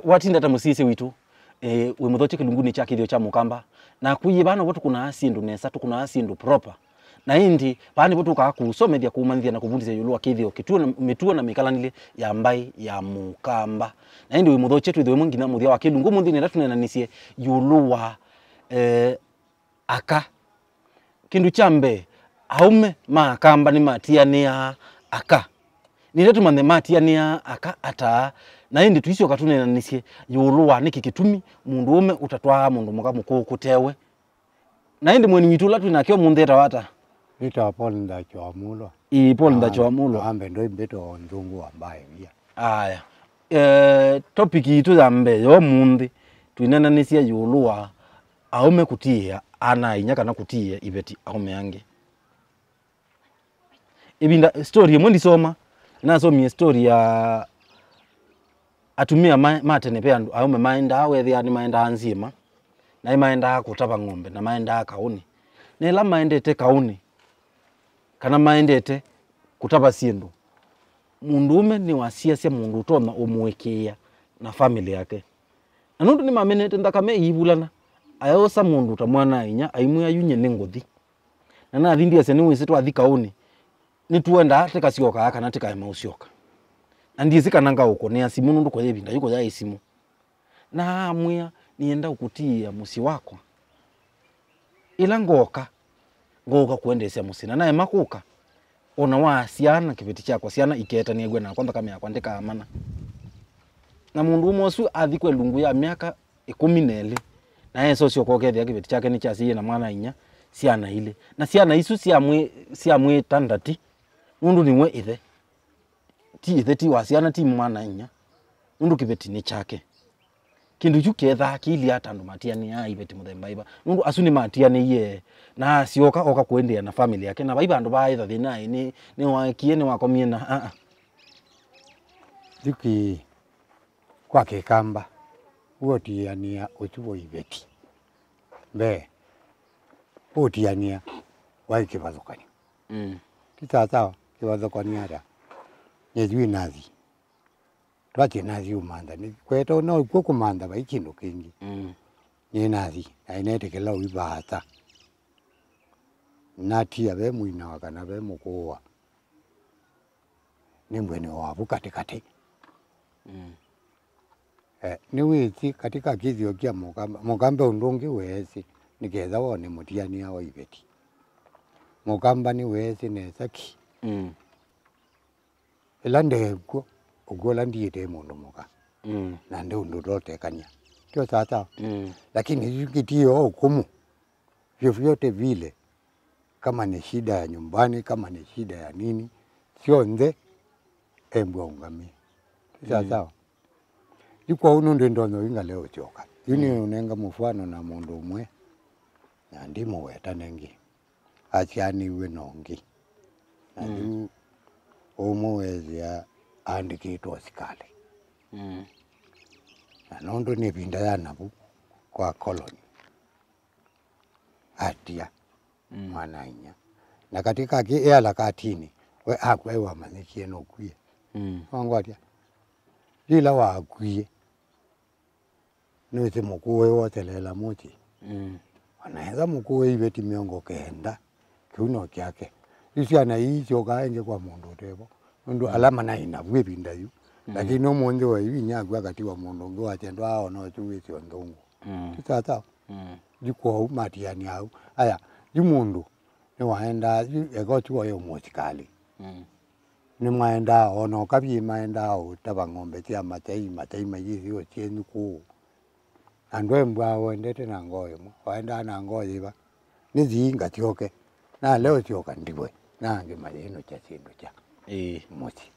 watinda tamusisi witu we muthoche kilunguni cha Kithio cha mukamba na kuyi bana botu kuna asindu nesa tu kuna asindu proper na indi bani botu ka kusomethia kumanthia na kuvundisia yulu wa Kithio kituo na mikalanile ya mbai ya mukamba na indi we muthoche tu thwe ngina muthia wa kilungu munthi nenda tunenanisie yulu wa aka kindu chambe aume makamba ni matiania aka nile tumane matiania aka ata na indi tuisio katunenanisie yulu wa niki kitumi mundu ume utatwa mundu muka mukutewe na indi mweni witu latu inakio mundeta wata ita Paul ndacho amulo Paul ndacho amulo ambe ndo imbeto nzungu ambaye bia topic itu zambe yo mundi tuinenanisia yulu wa aume kutia ana inyaka na kutie Iveti aume yange ibinda story mwendi soma na somi story ya atumia matene pe andu aume maenda wethi ani maenda anzima na maenda kutaba ng'ombe na maenda kauni nela maendete kauni kana maendete kutaba sindu mundume ni wasiasia mundu tona umwekia na family yake na nundu ni mamenete ndakame ibulana ayosa mundu tamwana inya aimu yunye nengothi na na thindia se ni wise twathi kauni ni tuenda tekasioka aka na tekaema usioka andi zikananga uko ni asimu nundu kwa yebinda yuko ya isimu na amwia nienda ukutia musi wako ila ngoka kuendesha musina naye makuka ona wa siana kiveti chako siana iketa ni egwe na kwamba kama yakwandika amana na mundu umosu athikwe lungu ya miaka 12 na yeso sio kokethia kiveti chake ni chasi na mwana inya siana ile na siana isu siamwe tandati mundu niwe ithe ti wasiana ti mwana inya mundu kiveti ni chake kindu chuketha akili atandu matiani ya Iveti muthemba iba mundu asuni matiani ye na sioka oka kuendea na family yake na baiba andu baitha thina ni wakie ni wakomie na Duki kwa kikamba uotiania uchuo Iveti be uotiania waikivazukania kitata kivazukania da nyejui nazi twache nazi umanda ni kweto no kukumanda ba ikindu kingi ni nazi ainete kela ubata nati abe muina wakana be mukoa ni mbwene wabu katikati ni witi katika Kithio kia mukamba undungi wezi nikeza wone mutiania wa Iveti mukamba ni wezi nesaki elande ko ugola ndiye mundu muka na ndio ndo rotekania tio tata lakini Kithio hukumu vyovyote vile kama ni shida ya nyumbani kama ni shida ya nini sio nde embwa ungami tata yuko uno ndo inga leo choka yuni unenga mfano na mundu umwe na ndimo weta nengi achani we nongi na ndu omwezi ya andikitwa sikale na nondo ni pinda ya nabu kwa koloni atia mananya na katika kiela katini we akwe wa manikie no kuye wangwatia ila wa kuye niweze mukuwe wote lela muti wanaeza mukuwe Iveti miongo kenda kiuno kyake isi anaicho kaenge kwa mundu tebo mundu alama na inabwe pinda yu lakini no monde wa hivi nyagwa kati wa mundu ngo atendo hao no tuwisi ondongo tata jiko matiani au aya jumundu ni waenda ego tuwa yo motikali ni maenda ono kabi maenda o taba ngombe tia matei mayizi o tienu ku andwe mbwa wendete na ngoyo waenda na ngoyo ba ni zinga tioke na leo tioka ndibwe na nge maleno cha sindu cha moti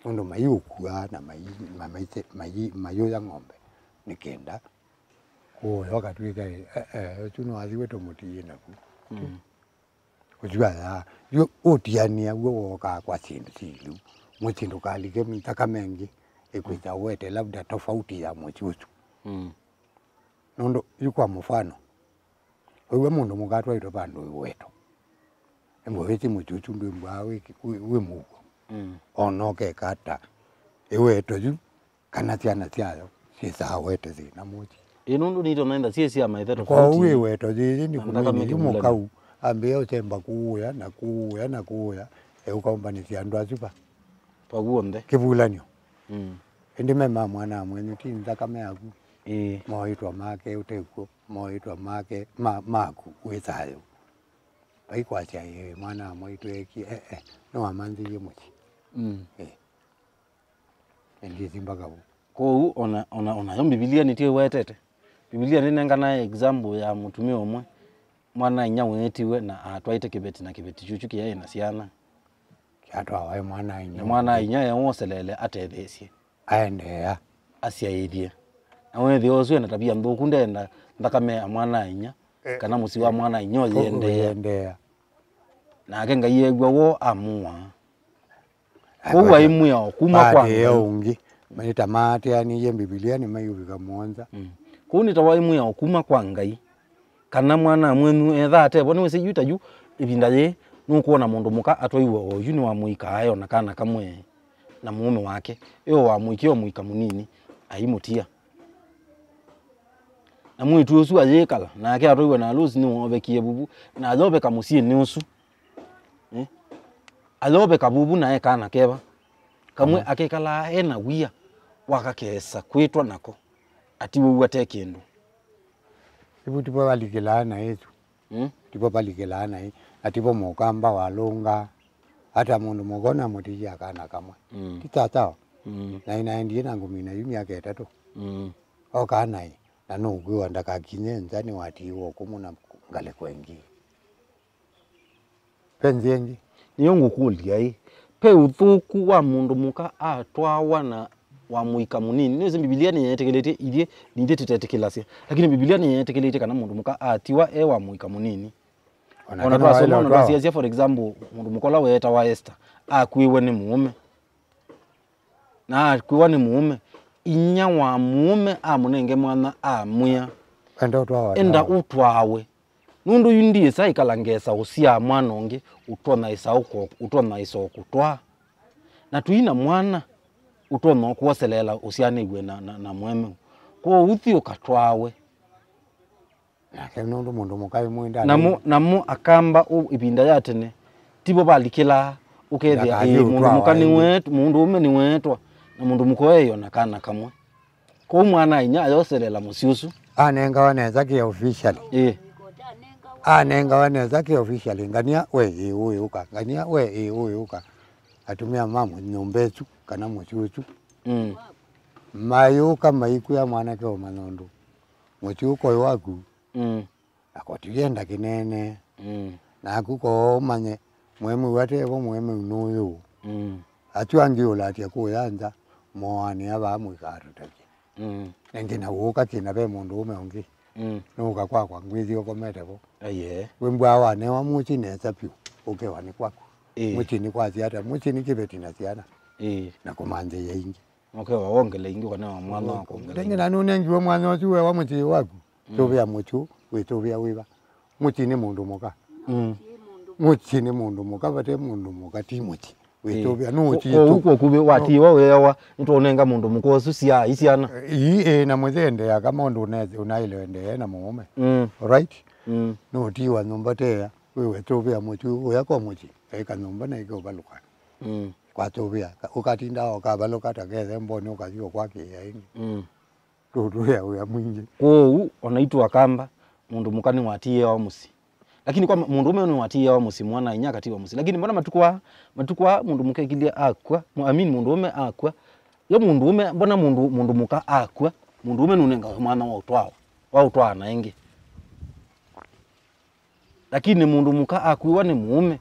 ndo mayukua na mayo ya ngombe nikenda wakati wika tuno aziweto muti na ku kujua yo otiania wo kwa sindu silu mutindo kalike mtaka mengi ekuita wete labda tofauti ya mchuchu nondo yuko mfano wewe mundu mugatwa ito bandu wetu embo weti mchuchu ndo mbawe we muko onoke kata ewe toju kana tiana tiayo Kisa wete zina mochi. Inundu nito naenda siye siya maithe Kwa tofauti. uwe weto zizi ni Nataka kumini meke yumo mulana. kau. Ambia utemba kuuya na kuuya na kuuya. Ukaomba ni siandu azupa. Paguonde. Kivulanyo. Ndi mema mwana mwenye tinza kame aku. Moitwa make uteko. Moitwa make maku uwezayo. Kwa siya mwana mwitu eki. No amanzi yemochi. Ndi zimbaka wu. Kou ona yo Biblia nitie wetete. Biblia ninenga na example ya mutumia omwe mwana inya wetiwe na atwaite kibeti na kibeti chuchu kiyaye na siana. Kiatwa wae mwana inya. Mwana inya ya woselele atethesie. Aendea. Asiaidie. Na wethi osu na tabia nthuku ndenda ndakame mwana inya kana musi wa mwana inya yendea. Na akenga yegwa wo amua. Kuwa imu ya kuma kwa ungi. Manita mate yani ye Biblia ni mayubika mwanza. Kuni tawa imu ya kuma kwa ngai. Kana mwana mwenu etha ate bone wese yuta yu ibinda ye nukuona mundu muka atwaiwe oyu ni wa muika ayo na kana kamwe na muume wake. Iyo wa muikio muika munini aimutia. Na mwitu usu ayekala na ake atwaiwe na alusi ni wobekie bubu na alobe kamusie ni usu. Alobe kabubu na kana keba. Kamwe akekala ena wia wakakesa kwitwa nako ati wewe atekindu. Ibu tipo balikilana yetu. Tipo balikilana yi atipo mokamba walunga hata mundu mugona mutija kana kamwe. Titata. Na inaendie na ngumina yumi yake etatu. Kana yi na nugu ndaka kinyenza ni watiwo kumuna ngale kwengi. Penzengi Niyongu kulia yi pe uthuku wa mundu muka atwawa na wa muika munini. Niweze Biblia ni yetekelete idie nide titetekelasia. Lakini Biblia ni yetekelete kana mundu muka atiwa wa muika munini. Ona twasoma ona twasiasia for example mundu mukola weta wa Esther akwiwe ni muume. Na akwiwa ni muume inya wa muume amunenge mwana amwia. Enda utwawe. Nundu yundie sai kalangesa usia mwana onge utona isauko utona isoko twa. Na tuina mwana utona kuwaselela usiane iwe na mweme. Kwa uthi ukatwawe. Na nundu mundu mukai mwinda. Namu akamba ibinda yatene. Tibo balikila ukethia mundu mukani wetu mundu ume ni wetwa na mundu mukoeyo na kana kamwe. Kwa mwana inya ayoselela musiusu. Anenga waneza ki officially. Anenga waneza ki officially ngania we uka ngania we uka atumia mamu nyombetu kana muchuchu. Mayuka maiku ya mwana ke omanondo. Muchuko waku. Akotiyenda kinene. Na akuko manye mwemu wate bo mwemu nuyo. Atuangi ulati kuyanza moani aba mwikaru take. Ngena woka kina be mundu umeongi. Nuka kwa ngwizi okomete bo. Wembwa wane wa muchi neza piu. Wani kwako. Muchi ni kwa ziada, muchi ni kibeti na ziada. Na kumanze ya ingi. Waongele ingi wana wa mwana wako. Ngena nune ngiwe mwana wasuwe wa muchi waku. Tobia muchu, tobia wiba. Muchi ni mundu muka. Muchi ni mundu muka bate mundu muka ti muchi. Tobia nuchi tu. Uko kube watiwa wewa ntonenga mundu mukosu sia isiana. Na mwezende ya kama ndo unailewende na mume. Right? No tiwa nyumbatea wewe tobia muchu uyako muchi. Eka nyumba na iko baluka. Kwa tobia ukatinda okabaluka takeze mboni ukajua kwake ya ingi. Tutuya uya mwingi. Onaitwa kamba mundu mukani watie wa musi. Lakini kwa mundu ume ni watie wa musi mwana inya kati wa musi. Lakini mbona matukwa mundu muka ikilia akwa, mundu ume akwa. Yo mundu ume mbona mundu muka akwa, mundu ume nunenga mwana wa utwawa na ingi. Lakini mundu muka akwiwa ni muume.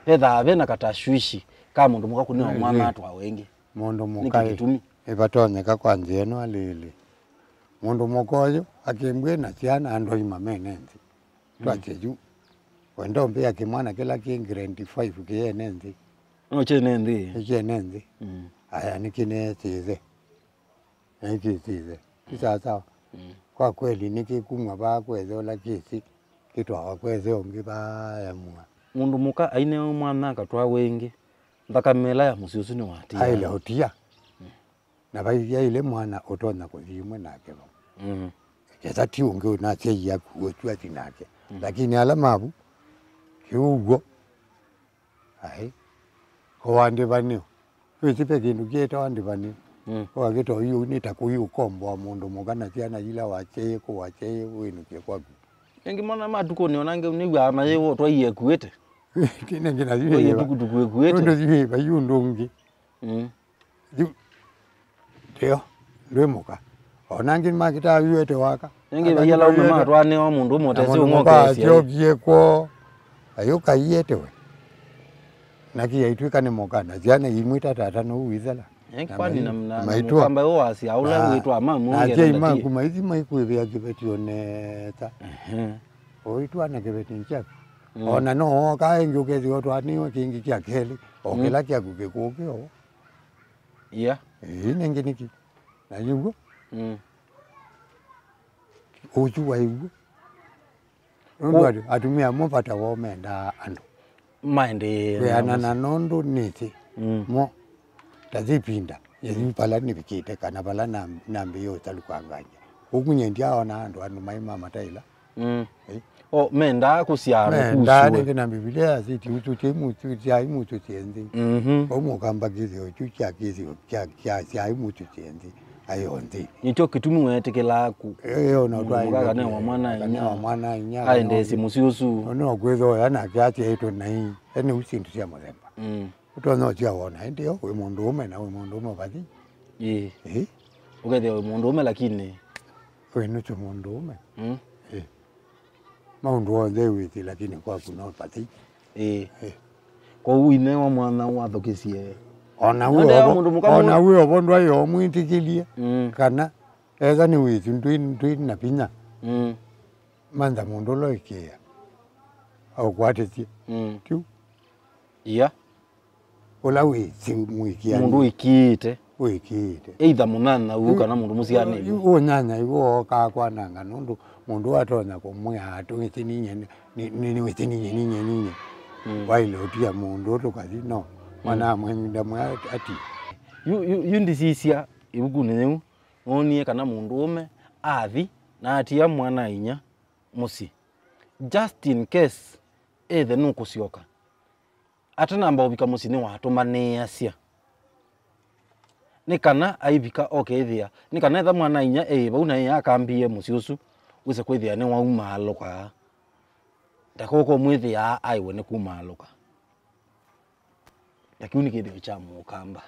Pedha ave na katashwishi kama mundu muka kuni wa mwana atwa wengi. Mundu muka ibatonyeka kwa nzeno alili. Mundu mukoyo akimbwe na siana ando imamenenzi. Twacheju. Wendo mbia kimwana kila ki grade 5 kiye nenzi. Che nenzi. Che nenzi. Aya nikine tize. Tize. Sasa kwa kweli nikikumwa ba kwezo la kisi kitwa kwezo ngiba ya mwa. Mundu muka aine mwana katwa wengi. Ndakamela ya musiusu ni watia. Aile hotia. na baithia ile mwana utona kuthimwe nake bo kesa ti unge na sei ya kuotua tinake lakini ala mabu kiugo ai ko wande banio witipe kindu kieta wande banio kwa geto hiyo ni takuyu kombo mundu mugana tiana ila wache ko wache winu ke kwa ngi mona matuko ni onange ni wa maye wo to ye kuete kine ngina zibe tuku kuete ndo zibe bayundungi Tio, ndwemuka. Onangi makita yuete waka. Ngi bayala umema twane wa mundu motese umokesi. Ajogie ko ayoka yete we. Naki yaitwika ne mokana. Ziana imwita tata no wizala. Kwani na kwamba wasi aula witwa mamu ngene. Ati imangu kumaizi maikuwe ya kibeti oneta. Oitwa na kibeti nchaka. Ona no kaengi ukezi watu aniwe kingi kia keli. Okela kia kukekokeo. Yeah. Nengi niki. Na yugo. Uchu wa yugo. Ndio atumia mopata wa menda ando. Maende. Ya na nondo niti. Mo tazipinda. Yezi pala ni bikite kana pala nambe yo talukanganya. Ukunye ndia ona ando anu mai mama taila. O menda kusiara kusu. Menda nenge na Biblia ziti utuche mutu chai mutu chenzi. Omo kamba Kithio chucha Kithio chai mutu chenzi. Ayo ndi. Nicho kitumi wetekela ku. No twa. Ngaka ne wa mwana inya. Aende simusiusu. No gwezo yana kyati eto nai. Ene usintu sia mozemba. Utono tia wona ndio we mundu ume na we mundu ume badi. Ukede we mundu ume lakini we nucho mundu ume. Maundu wonde witi lakini kwa kuna pati. Kwa uine wa mwana wa thokisie. Ona huyo bondo ayo mwitikilia kana eza ni witi ndwi na pinya. Manda mundu loikia. Au kwateti. Tu. Iya. Ola witi mwikia. Mundu ikite. Wikite. Either munana uka na mundu musiani. Unyanya iwo ka kwananga nundu mundu atona kumwe atungiti ni witi ninye. Waile utia mundu otokazi no. Mana mwenda mwa ati. Yundisisia ibugune onie kana mundu ume athi na atia mwana inya musi. Just in case the nukusioka. Atana ambao bika musi ni watumane asia. Nikana aibika okethia. Nikana etha mwana inya bauna ya akambie musiusu wise kwithia ni wauma aloka. Ndakoko mwithia aiwe ni kuma aloka. Lakini Kithio cha mukamba.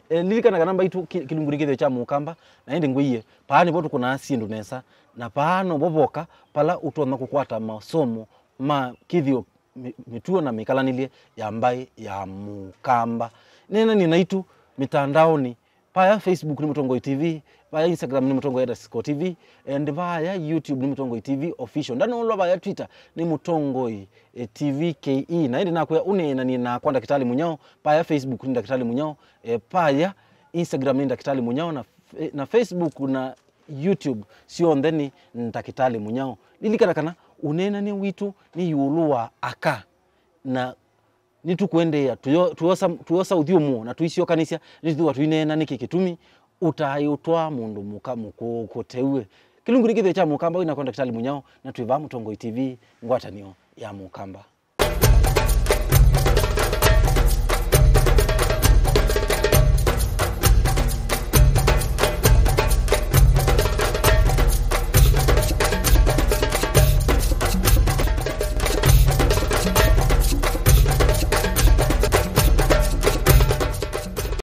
Lilikana kana mbaitu kilunguri Kithio cha mukamba na ende ngwiye paani botu kuna asindu nesa na paano boboka pala utona kukwata masomo ma Kithio mituo na mikalanilie ya mbai ya mukamba. Nena ninaitu mitandaoni paya Facebook ni Mutongoi TV, paya Instagram ni Mutongoi TV, and paya YouTube ni Mutongoi TV official. Ndano ulo paya Twitter ni Mutongoi TV KE. Na hindi nakuya unena ni nakwanda kitali munyao, paya Facebook ni kitali munyao, paya Instagram ni kitali munyao, na Facebook na YouTube sio ndeni nitakitali munyao. Lilikana kana unena ni witu ni yuluwa aka na nitu kuendea tuyosa uthiumu na tuisio kanisia nithuwa tuinena niki kitumi utayutwa mundu mukamuko kotewe kilunguri Kithio cha mukamba ina konda kitali munyao na tuiva Mutongoi TV ngwatanio ya mukamba.